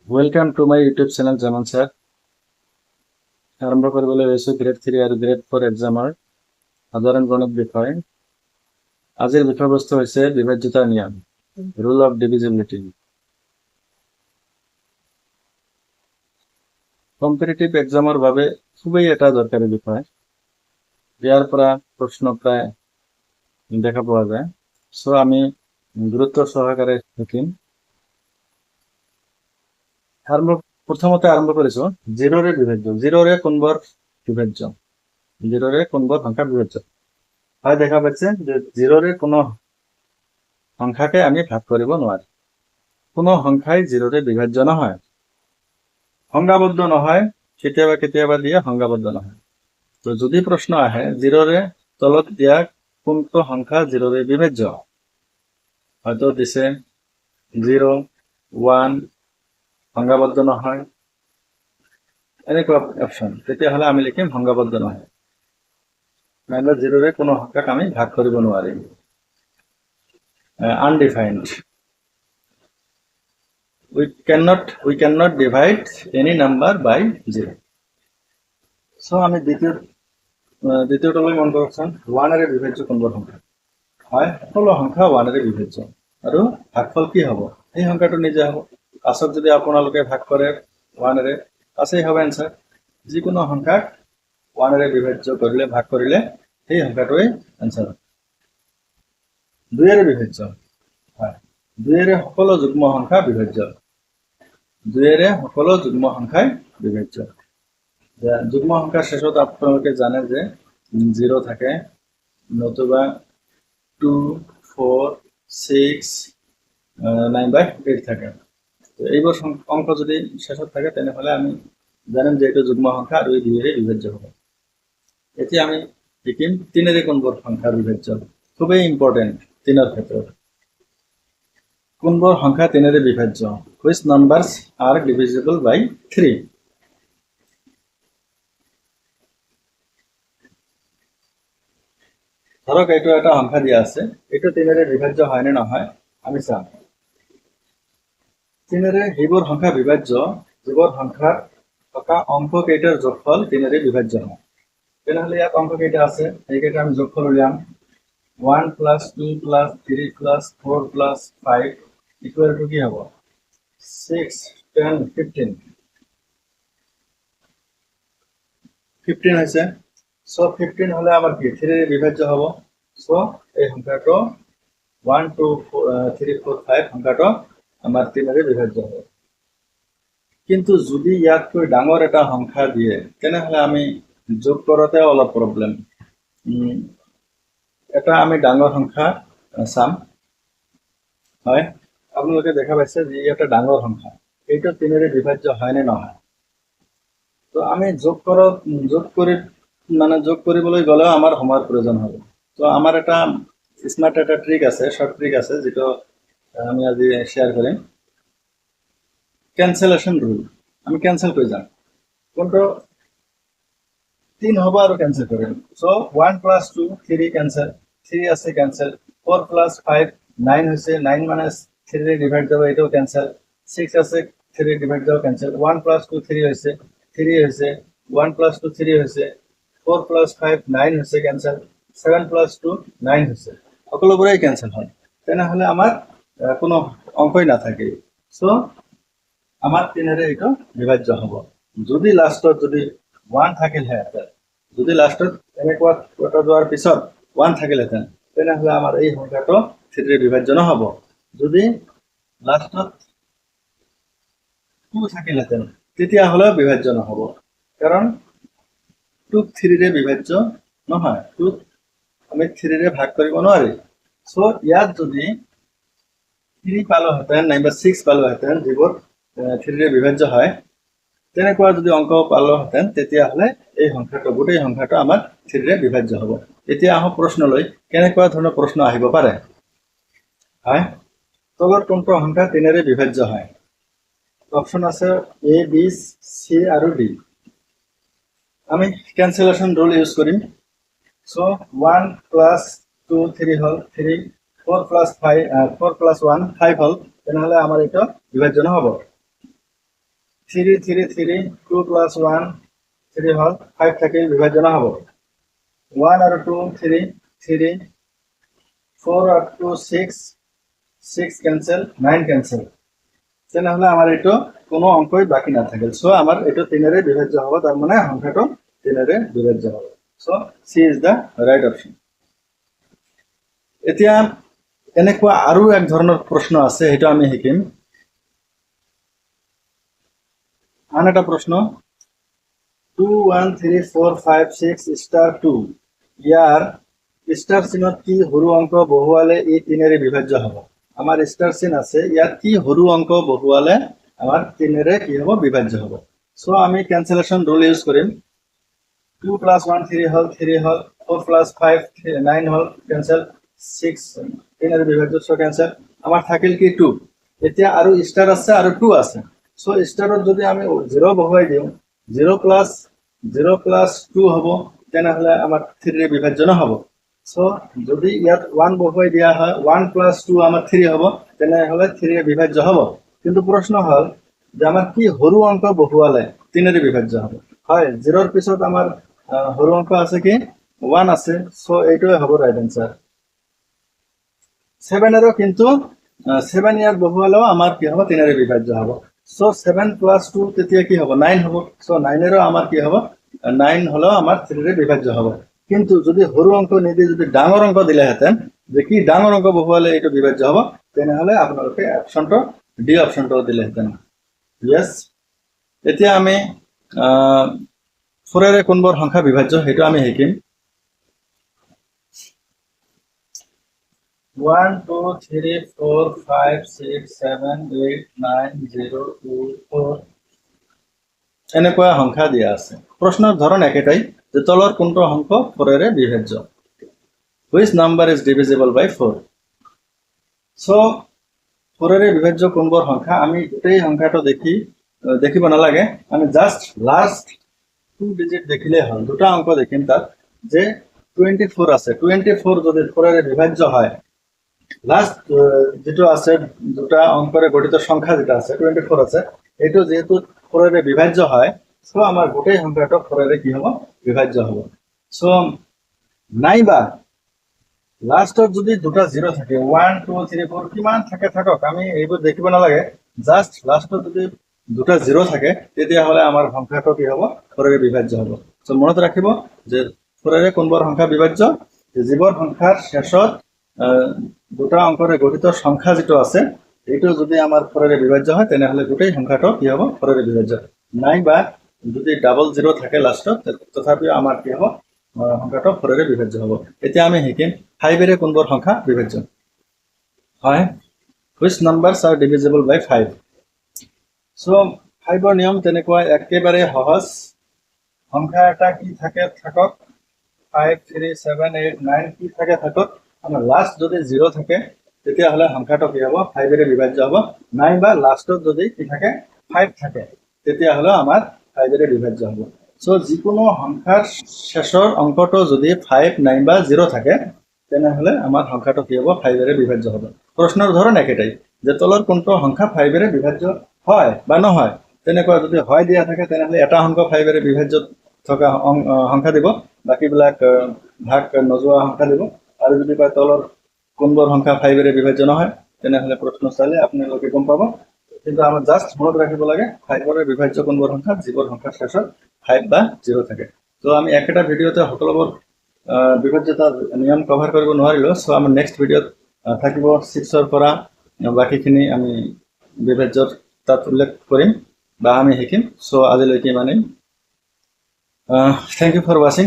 Welcome to my YouTube channel Zaman sir. আৰম্ভ কৰিবলৈ লৈছোঁ গ্ৰেড 3 আৰু গ্ৰেড 4 এক্সামৰ সাধাৰণ গণিত বিষয়। আজিৰ বিষয়বস্তু হৈছে বিভাজ্যতাৰ নিয়ম, ৰুল অফ ডিভিজিবিলিটি। কম্পিটিটিভ এক্সামৰ বাবে খুবেই এটা দৰকাৰী বিষয়। ইয়াৰ পৰা প্ৰশ্ন প্ৰায় দেখা পোৱা যায়, চ' আমি গুৰুত্ব সহকাৰে শিকিম। প্ৰথমতে আৰম্ভ কৰিছোঁ জিৰ'ৰে বিভাজ্য। জিৰ'ৰে কোনবোৰ বিভাজ্য? জিৰ'ৰে কোনবোৰ সংখ্যা বিভাজ্য? হয়, দেখা পাচ্ছে যে জিৰ'ৰে কোনো সংখ্যাকে আমি ভাগ কৰিব নোৱাৰি। কোনো সংখ্যাই জিৰ'ৰে বিভাজ্য নহয়, সংজ্ঞাবদ্ধ নহয়, কেতিয়াবা কেতিয়াবা দিয়ে সংজ্ঞাবদ্ধ নহয়। তো যদি প্ৰশ্ন আহে জিৰ'ৰে তলত দিয়া কোনটো সংখ্যা জিৰ'ৰে বিভাজ্য, হয়তো দিছে 0, 1, সংজ্ঞাবদ্ধ নহয়, এনেকুৱা অপশ্যন, তেতিয়াহ'লে আমি লিখিম সংজ্ঞাবদ্ধ নহয়। নাইবা জিৰ'ৰে কোনো সংখ্যাক আমি ভাগ কৰিব নোৱাৰিম। Undefined, we cannot divide any number by 0. So আমি দ্বিতীয়টোলৈ মন কৰকচোন, 1ৰে বিভাজ্য কোনবোৰ সংখ্যা? হয়, সকলো সংখ্যা 1ৰে বিভাজ্য। আৰু ভাগফল কি হ'ব? এই সংখ্যাটো নিজে হ'ব। 5ক যদি আপোনালোকে ভাগ কৰে 1ৰে, 5এই হ'ব এনচাৰ। যিকোনো সংখ্যাক 1ৰে বিভাজ্য কৰিলে, ভাগ কৰিলে সেই সংখ্যাটোৱে এনচাৰ হ'ব। 2ৰে বিভাজ্য, হয়, 2ৰে সকলো যুগ্ম সংখ্যা বিভাজ্য। 2ৰে সকলো যুগ্ম সংখ্যাই বিভাজ্য। যুগ্ম সংখ্যাৰ শেষত আপোনালোকে জানে যে 0 থাকে, নতুবা 2, 4, 6, 9 বা 8 থাকে। তো এইবোৰ অংক যদি শেষত থাকে তেনেহ'লে আমি জানিম যে এইটো যুগ্ম সংখ্যা আৰু এই 2ৰে বিভাজ্য হ'ব। এতিয়া আমি লিখিম 3ৰে কোনবোৰ সংখ্যা বিভাজ্য। খুবেই ইম্পৰ্টেণ্ট 3ৰ ক্ষেত্ৰত। কোনবোৰ সংখ্যা 3ৰে বিভাজ্য? Which numbers are divisible by 3? ধৰক এইটো এটা সংখ্যা দিয়া আছে, এইটো 3ৰে বিভাজ্য হয়নে নহয় আমি চাম। 3ৰে সেইবোৰ সংখ্যা বিভাজ্য যিবোৰ সংখ্যাৰ থকা অংক কেইটাৰ যোগফল 3ৰে বিভাজ্য হয়। তেনেহ'লে ইয়াত অংক কেইটা আছে, সেইকেইটা আমি যোগফল উলিয়াম। 1 + 2 + 3 + 4 + 5 ইকুৱেল টু কি হ'ব? 6, 10, 15। 15 হৈছে। চ' 15 হ'লে আমাৰ কি 3ৰে বিভাজ্য হ'ব। চ' এই সংখ্যাটো 1, 2, 3, 4, 5 সংখ্যাটো আমাৰ 3ৰে বিভাজ্য হ'ব। কিন্তু যদি ইয়াতকৈ ডাঙৰ এটা সংখ্যা দিয়ে তেনেহ'লে আমি যোগ কৰোঁতে অলপ প্ৰব্লেম। এটা আমি ডাঙৰ সংখ্যা চাম। হয়, আপোনালোকে দেখা পাইছে যে এটা ডাঙৰ সংখ্যা, এইটো 3ৰে বিভাজ্য হয়নে নহয়? তো আমি যোগ কৰিবলৈ গ'লেও আমাৰ সময়ৰ প্ৰয়োজন হ'ব। তো আমাৰ এটা স্মাৰ্ট এটা ট্ৰিক আছে, শৰ্ট ট্ৰিক আছে, যিটো আমি আজি শ্বেয়াৰ কৰিম। কেনচেলেশ্যন ৰুল, আমি কেনচেল কৰি যাম। কোনটো 3 হ'ব আৰু কেনচেল কৰিম। চ' 1 + 2, 3 কেনচেল, 3 আছে কেনচেল। 4 + 5, 9 হৈছে, 9 মানে 3ৰে ডিভাইড যাব, এইটো কেনচেল। 6 আছে, 3 ডিভাইড যাব, কেনচেল। 1 + 2, 3 হৈছে, 3 হৈছে। 1 + 2, 3 হৈছে। 4 + 5, 9 হৈছে, কেনচেল। 7 + 2, 9 হৈছে। সকলোবোৰেই কেনচেল হয়। তেনেহ'লে আমাৰ কোনো অংকই নাথাকে। চ' আমাৰ 3ৰে এইটো বিভাজ্য হ'ব। যদি লাষ্টত যদি 1 থাকিলহেঁতেন, যদি লাষ্টত এনেকুৱা কটা যোৱাৰ পিছত 1 থাকিলহেঁতেন, তেনেহ'লে আমাৰ এই সংখ্যাটো 3ৰে বিভাজ্য নহ'ব। যদি লাষ্টত 2 থাকিলহেঁতেন তেতিয়াহ'লেও বিভাজ্য নহ'ব, কাৰণ 2ক 3ৰে বিভাজ্য নহয়। 2ক আমি 3ৰে ভাগ কৰিব নোৱাৰি। চ' ইয়াত যদি 3 পালোহেঁতেন নাইবা 6 পালোহেঁতেন, যিবোৰ 3ৰে বিভাজ্য হয়, তেনেকুৱা যদি অংক পালোহেঁতেন তেতিয়াহ'লে এই সংখ্যাটো, গোটেই সংখ্যাটো আমাৰ 3ৰে বিভাজ্য হ'ব। এতিয়া আহক প্ৰশ্নলৈ, কেনেকুৱা ধৰণৰ প্ৰশ্ন আহিব পাৰে। হয়, তলৰ কোনটো সংখ্যা 3ৰে বিভাজ্য হয়? অপশ্যন আছে A, B, C আৰু D। আমি কেনচেলেশ্যন ৰুল ইউজ কৰিম। চ' 1 + 2, 3 হ'ল, 3, 4 + 1, 5 হ'ল, তেনেহ'লে আমাৰ এইটো বিভাজ্য নহ'ব। 3 3 3 2 plus 1 3 হল 5 থাকে বিভাজন হব 1 আর 2 3 3 4 আর 2 6 6 ক্যান্সেল 9 ক্যান্সেল তাহলে আমার এটা কোনো অঙ্কই বাকি না থাকে সো আমার এটা 3 এর বিভাজ্য হবে তার মানে সংখ্যাটা 3 এর বিভাজ্য হবে so C is the right option এতিয়া এনেকুৱা আৰু এক ধৰণৰ প্ৰশ্ন আছে এটা আমি শিকিম আন এটা প্ৰশ্ন 2 1 3 4 5 6 স্টাৰ 2 ইয়াৰ স্টাৰ চিহ্নত কি সৰু অংক বহুৱালে এই 3 এৰ বিভাজ্য হ'ব আমাৰ স্টাৰ চিহ্ন আছে ইয়াত কি সৰু অংক বহুৱালে আমার 3 এর কি হ'ব বিভাজ্য হ'ব সো আমি ক্যান্সেলেশন রুল ইউজ কৰিম 2 plus 1 3 হল 4 plus 5 9 হল ক্যান্সেল 6 3 এর বিভাজ্য সো ক্যান্সেল আমার থাকিল কি 2 এতিয়া আৰু স্টাৰ আছে আৰু 2 আছে সো স্টাৰত যদি আমি 0 বহুৱাই দিওঁ 0 plus 2 হ'ব তেনেহলে আমাৰ 3 এৰ বিভাজ্য নহব সো যদি ইয়াত 1 বহুৱাই দিয়া হয় 1 plus 2 আমার 3 হ'ব তেনেহলে 3 এর বিভাজ্য হ'ব কিন্তু প্রশ্ন হল যে আমার কি সৰু অংক বহুৱালে 3 এৰ বিভাজ্য হবে হয় 0 এৰ পিছত আমাৰ সৰু অংক আছে কি 1 আছে সো এইটোই হ'ব ৰাইট आंसर 7 এৰও কিন্তু 7 ইয়াত বহুৱালেও আমার কি হ'ব 3 এর বিভাজ্য হ'ব সো 7 plus 2 তেতিয়া কি হ'ব 9 হ'ব সো 9 এরও আমার কি হ'ব 9 হলো আমার 3 এর বিভাজ্য হবে কিন্তু যদি সৰু অংক নিদি যদি ডাঙৰ অংক দিলে হেতেন যে কি ডাঙৰ অংক বহুৱালে এইটো বিভাজ্য হ'ব তেনেহলে আপোনালোকে অপশনটো ডি অপশনটো দিলে হেতেন ইয়েস এতিয়া আমি 4 এর কোনবোৰ সংখ্যা বিভাজ্য হেতু আমি শিকিম 1 2 3 4 5 6 7 8 9 0 2 4 এনেকুৱা সংখ্যা দিয়া আছে প্ৰশ্নৰ ধৰণ একেটাই যে তলৰ কোনটো অংক 4 এর বিভাজ্য which number is divisible by 4 so 4 এর বিভাজ্য কোনবোৰ সংখ্যা আমি গোটেই সংখ্যাটো দেখিব নালাগে আমি জাস্ট লাস্ট 2 ডিজিট দেখিলে হল দুটা অংক দেখিম তাত যে 24 আছে 24 যদি 4 এর বিভাজ্য হয় লাস্ট যেটো আছে দুটা অঙ্কৰে গঠিত সংখ্যা যেটা আছে 24 আছে এটো যেহেতু 4 এর বিভাজ্য হয় সো আমার গোটেই সংখ্যাটো 4 এর কি হ'ব বিভাজ্য হ'ব সো নাইবা লাস্টত যদি দুটা 0 থাকে 1 2 3 4 কিমান থাকে থাকক আমি এইবোৰ দেখিব নালাগে জাস্ট লাস্টত যদি দুটা 0 থাকে তেতিয়া হলে আমার সংখ্যাটো কি হ'ব 4 এর বিভাজ্য হ'ব সো মনত ৰাখিব যে 4 এৰ কোনবোৰ সংখ্যা বিভাজ্য যিবোৰ সংখ্যাৰ শেষত দুটা অঙ্কৰে গঠিত সংখ্যা যেটো আছে এইটো যদি আমার 4 এর বিভাজ্য হয় তেনেহলে গোটেই সংখ্যাটো কি হ'ব 4 এর বিভাজ্য নাইবা যদি ডাবল 0 থাকে লাস্টত তথাপিও আমার কি হ'ব সংখ্যাটো 4 এর বিভাজ্য হ'ব এতিয়া আমি শিকিম 5 এর কোনবোৰ সংখ্যা বিভাজ্য হয় which numbers are divisible by 5 so 5 এর নিয়ম তেনেকুৱা একেবাৰে সহজ সংখ্যা এটা কি থাকে থাকক 5 3 7 8 9 কি থাকে থাকক আমার লাস্ট যদি 0 থাকে তেতিয়া হলে সংখ্যাটো কি হ'ব 5 এর বিভাজ্য হ'ব নাইবা লাস্টত যদি কি থাকে 5 থাকে তেতিয়া হলে আমার 5 এর বিভাজ্য হ'ব সো যিকোনো সংখ্যাৰ শেষৰ অংকটো যদি 5 নাইবা 0 থাকে তেনেহলে আমাৰ সংখ্যাটো কি হ'ব 5 এৰ বিভাজ্য হ'ব প্ৰশ্নৰ ধৰণ একেটাই যে তলৰ কোনটো সংখ্যা 5 এৰ বিভাজ্য হয় বা নহয় তেনেকুৱা যদি হয় দিয়া থাকে তেনেহলে এটা অংক 5 এৰ বিভাজ্য থকা সংখ্যা দিব বাকিবিলাক ভাগ নজোৱা সংখ্যা দিব আৰু যদি কয় তলৰ কোনবোৰ সংখ্যা 5 এৰ বিভাজ্য নহয় তেনেহলে প্ৰশ্ন চালে আপোনালোকে গম পাব কিন্তু আমাৰ জাস্ট মনত ৰাখিব লাগে 5 এৰ বিভাজ্য কোনবোৰ সংখ্যা যিবোৰ সংখ্যাৰ শেষত 5 বা 0 থাকে তো আমি একটা ভিডিওতে সকলোবোৰ বিভাজ্যতা নিয়ম কভাৰ কৰিব নোৱাৰিলো সো আমাৰ নেক্সট ভিডিওত থাকিব 6 এৰ পৰা বাকিখিনি আমি বিভাজ্যৰ তাত উল্লেখ কৰিম বা আমি শিকিম সো আজিলৈকে মানে থ্যাংক ইউ ফৰ ওয়াচিং